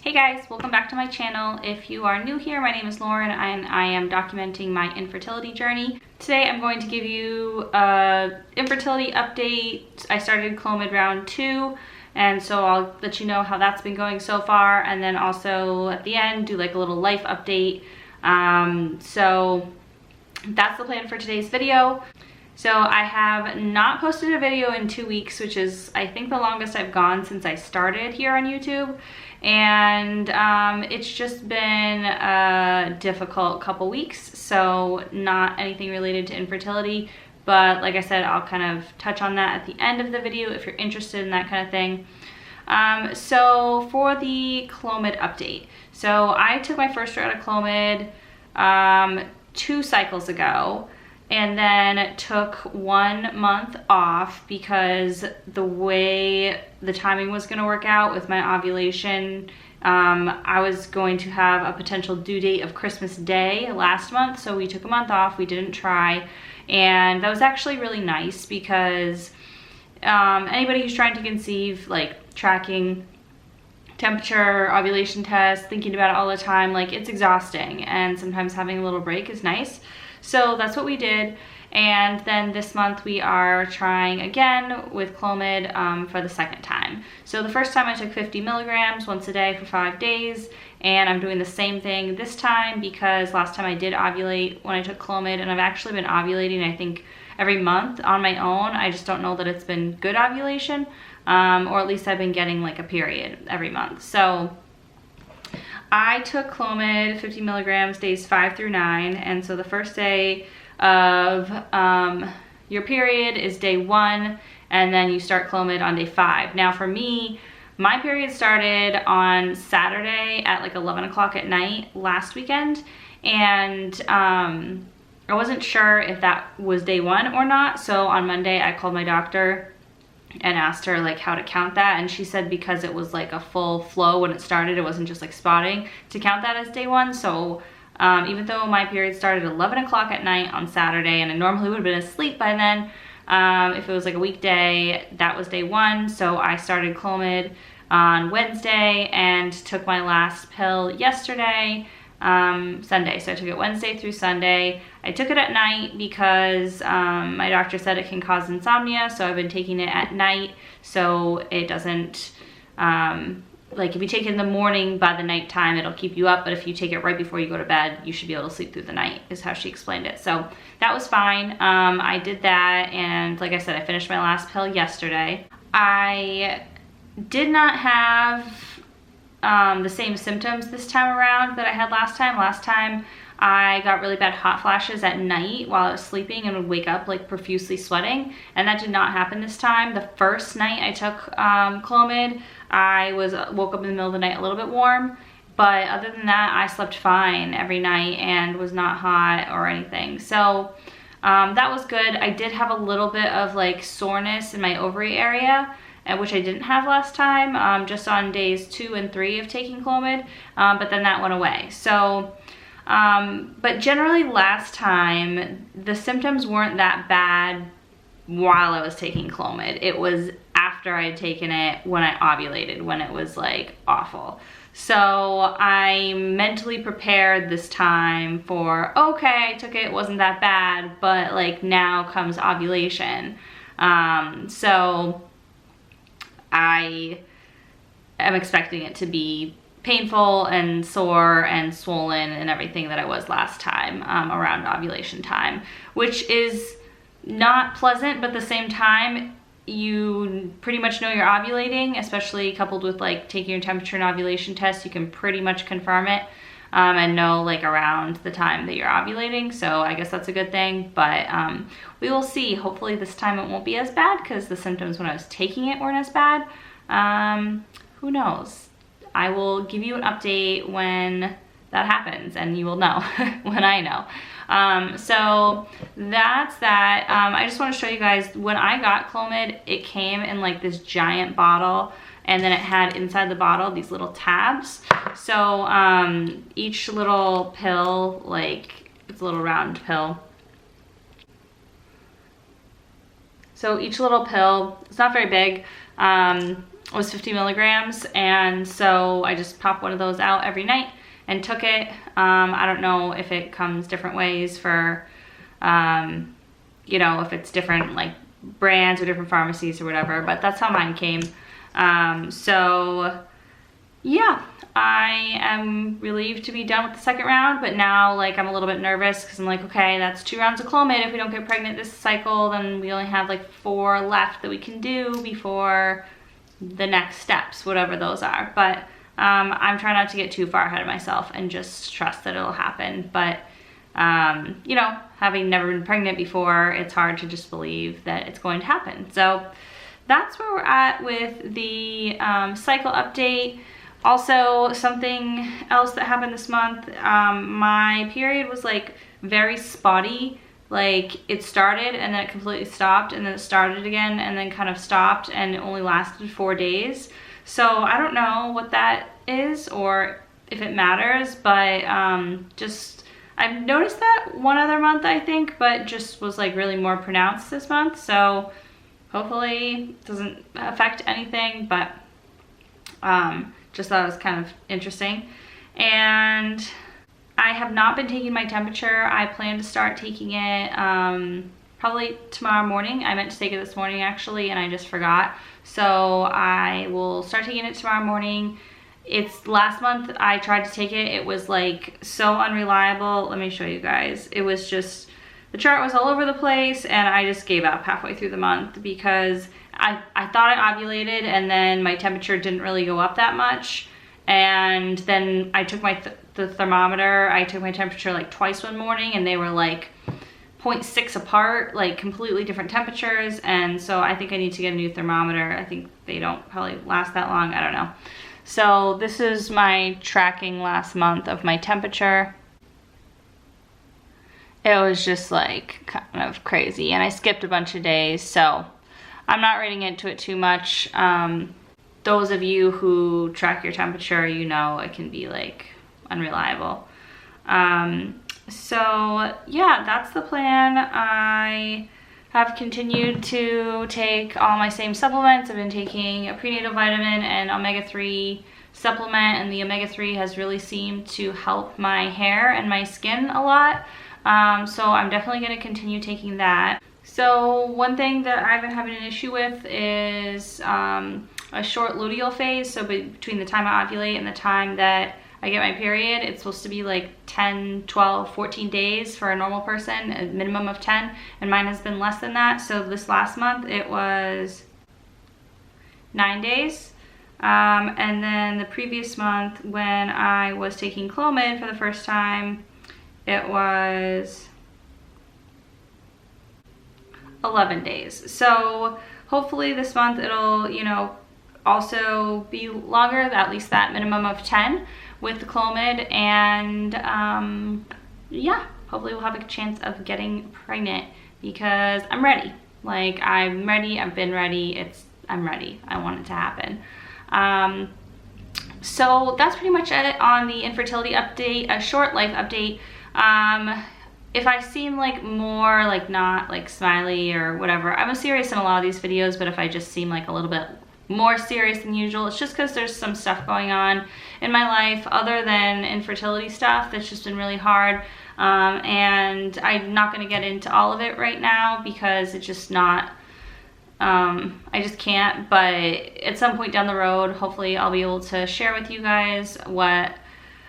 Hey guys, welcome back to my channel. If you are new here, my name is Lauren and I am documenting my infertility journey. Today I'm going to give you an infertility update. I started Clomid round 2, and so I'll let you know how that's been going so far, and then also at the end do like a little life update. So that's the plan for today's video. So I have not posted a video in 2 weeks, which is I think the longest I've gone since I started here on YouTube. And it's just been a difficult couple weeks, so not anything related to infertility, but like I said, I'll kind of touch on that at the end of the video if you're interested in that kind of thing. So for the Clomid update, so I took my first round of Clomid 2 cycles ago, and then took 1 month off because the way the timing was going to work out with my ovulation, I was going to have a potential due date of Christmas Day last month, so we took a month off. We didn't try, and that was actually really nice because anybody who's trying to conceive, like tracking temperature, ovulation tests, thinking about it all the time, like it's exhausting, and sometimes having a little break is nice. So that's what we did, and then this month we are trying again with Clomid for the second time. So the first time I took 50 milligrams once a day for 5 days, and I'm doing the same thing this time because last time I did ovulate when I took Clomid, and I've actually been ovulating I think every month on my own. I just don't know that it's been good ovulation, or at least I've been getting like a period every month. So I took Clomid 50 milligrams days 5 through 9, and so the first day of your period is day 1, and then you start Clomid on day 5. Now for me, my period started on Saturday at like 11 o'clock at night last weekend, and I wasn't sure if that was day 1 or not, so on Monday I called my doctor and asked her like how to count that, and she said because it was like a full flow when it started, it wasn't just like spotting, to count that as day 1. So even though my period started at 11 o'clock at night on Saturday, and I normally would have been asleep by then, if it was like a weekday, that was day 1. So I started Clomid on Wednesday and took my last pill yesterday, Sunday. So I took it Wednesday through Sunday. I took it at night because my doctor said it can cause insomnia, so I've been taking it at night so it doesn't, like if you take it in the morning, by the night time it'll keep you up, but if you take it right before you go to bed, you should be able to sleep through the night, is how she explained it. So that was fine. I did that, and like I said, I finished my last pill yesterday. I did not have the same symptoms this time around that I had last time. Last time I got really bad hot flashes at night while I was sleeping and would wake up like profusely sweating, and that did not happen this time. The first night I took Clomid, I woke up in the middle of the night a little bit warm, but other than that I slept fine every night and was not hot or anything. So that was good. I did have a little bit of like soreness in my ovary area, which I didn't have last time, just on days 2 and 3 of taking Clomid, but then that went away. So, but generally last time, the symptoms weren't that bad while I was taking Clomid. It was after I had taken it when I ovulated, when it was like awful. So I mentally prepared this time for, okay, I took it, it wasn't that bad, but like now comes ovulation. So I am expecting it to be painful and sore and swollen and everything that I was last time around ovulation time, which is not pleasant, but at the same time, you pretty much know you're ovulating, especially coupled with like taking your temperature and ovulation test. You can pretty much confirm it and know like around the time that you're ovulating. So I guess that's a good thing, but we will see. Hopefully this time it won't be as bad because the symptoms when I was taking it weren't as bad. Who knows? I will give you an update when that happens, and you will know when I know. So that's that. I just want to show you guys, when I got Clomid, it came in like this giant bottle, and then it had inside the bottle these little tabs. So each little pill, like it's a little round pill. So each little pill, it's not very big, was 50 milligrams, and so I just popped one of those out every night and took it. I don't know if it comes different ways for, you know, if it's different like brands or different pharmacies or whatever, but that's how mine came. So yeah, I am relieved to be done with the second round, but now like I'm a little bit nervous because I'm like, okay, that's 2 rounds of Clomid. If we don't get pregnant this cycle, then we only have like 4 left that we can do before the next steps, whatever those are. But I'm trying not to get too far ahead of myself and just trust that it'll happen. But you know, having never been pregnant before, it's hard to just believe that it's going to happen. So that's where we're at with the cycle update. Also, something else that happened this month, my period was like very spotty. Like it started and then it completely stopped, and then it started again and then kind of stopped, and it only lasted 4 days. So I don't know what that is or if it matters, but just I've noticed that one other month, I think, but just was like really more pronounced this month. So hopefully it doesn't affect anything, but just thought it was kind of interesting. And I have not been taking my temperature. I plan to start taking it probably tomorrow morning. I meant to take it this morning actually, and I just forgot. So I will start taking it tomorrow morning. It's last month I tried to take it. It was like so unreliable. Let me show you guys. It was just, the chart was all over the place, and I just gave up halfway through the month because I thought I ovulated, and then my temperature didn't really go up that much. And then I took my the thermometer. I took my temperature like twice one morning, and they were like 0.6 apart, like completely different temperatures. And so I think I need to get a new thermometer. I think they don't probably last that long. I don't know. So this is my tracking last month of my temperature. It was just like kind of crazy, and I skipped a bunch of days, so I'm not reading into it too much. Those of you who track your temperature, you know it can be like unreliable. So yeah, that's the plan. I have continued to take all my same supplements. I've been taking a prenatal vitamin and omega-3 supplement, and the omega-3 has really seemed to help my hair and my skin a lot. So I'm definitely going to continue taking that. So one thing that I've been having an issue with is a short luteal phase. So between the time I ovulate and the time that I get my period, it's supposed to be like 10, 12, 14 days for a normal person, a minimum of 10, and mine has been less than that. So this last month it was 9 days. And then the previous month when I was taking Clomid for the first time, it was 11 days. So hopefully this month it'll, you know, also be longer, at least that minimum of 10 with the Clomid. And yeah, hopefully we'll have a chance of getting pregnant because I'm ready. Like I'm ready, I've been ready, I'm ready. I want it to happen. So that's pretty much it on the infertility update, a short life update. If I seem like more like not like smiley or whatever, I'm serious in a lot of these videos, but if I just seem like a little bit more serious than usual, it's just because there's some stuff going on in my life other than infertility stuff that's just been really hard. And I'm not going to get into all of it right now because it's just not, I just can't, but at some point down the road, hopefully I'll be able to share with you guys what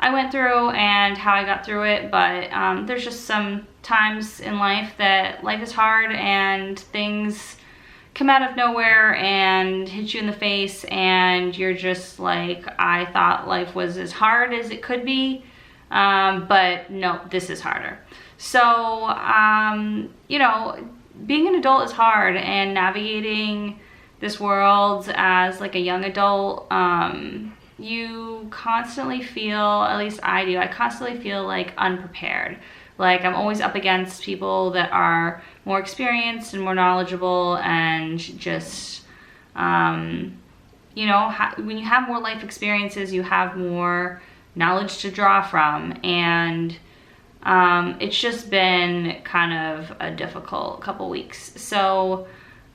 I went through and how I got through it. But there's just some times in life that life is hard and things come out of nowhere and hit you in the face, and you're just like, I thought life was as hard as it could be, but no, this is harder. So you know, being an adult is hard, and navigating this world as like a young adult, you constantly feel, at least I do, I constantly feel like unprepared. Like I'm always up against people that are more experienced and more knowledgeable, and just, you know, when you have more life experiences, you have more knowledge to draw from. And it's just been kind of a difficult couple weeks. So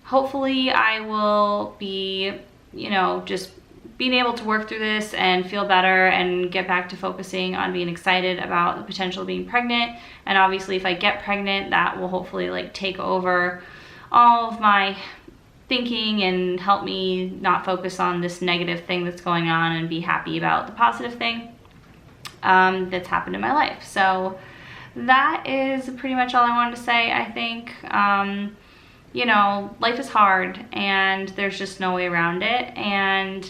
hopefully I will be you know, just being able to work through this and feel better and get back to focusing on being excited about the potential of being pregnant. And obviously if I get pregnant, that will hopefully like take over all of my thinking and help me not focus on this negative thing that's going on and be happy about the positive thing that's happened in my life. So that is pretty much all I wanted to say. I think, you know, life is hard and there's just no way around it. And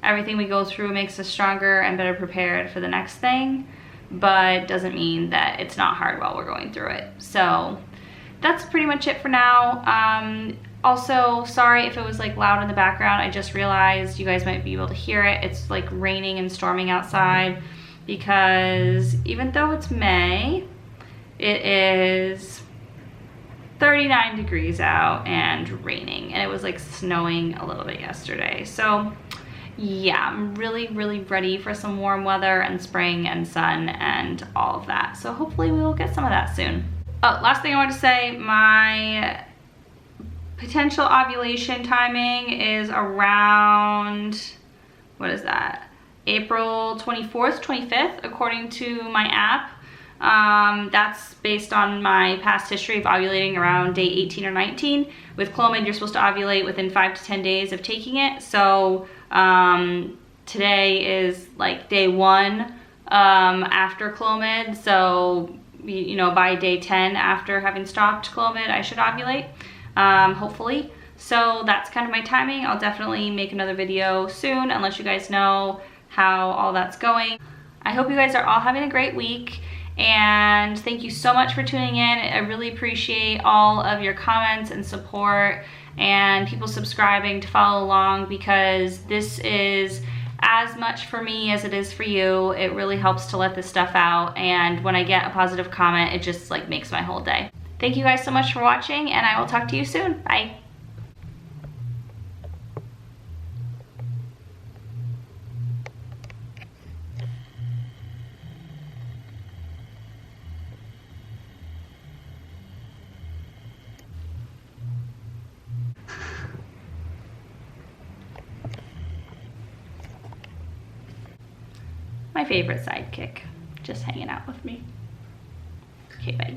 everything we go through makes us stronger and better prepared for the next thing, but doesn't mean that it's not hard while we're going through it. So that's pretty much it for now. Also, sorry if it was like loud in the background. I just realized you guys might be able to hear it. It's like raining and storming outside because even though it's May, it is 39 degrees out and raining, and it was like snowing a little bit yesterday. So yeah, I'm really ready for some warm weather and spring and sun and all of that. So hopefully we will get some of that soon. Oh, last thing I want to say, my potential ovulation timing is around, what is that? April 24th, 25th, according to my app. That's based on my past history of ovulating around day 18 or 19. With Clomid, you're supposed to ovulate within 5 to 10 days of taking it. So today is like day 1 after Clomid. So, you know, by day 10 after having stopped Clomid, I should ovulate, hopefully. So that's kind of my timing. I'll definitely make another video soon and let you guys know how all that's going. I hope you guys are all having a great week. And thank you so much for tuning in. I really appreciate all of your comments and support and people subscribing to follow along, because this is as much for me as it is for you. It really helps to let this stuff out, and when I get a positive comment, it just like makes my whole day. Thank you guys so much for watching, and I will talk to you soon. Bye. My favorite sidekick, just hanging out with me. Okay, bye.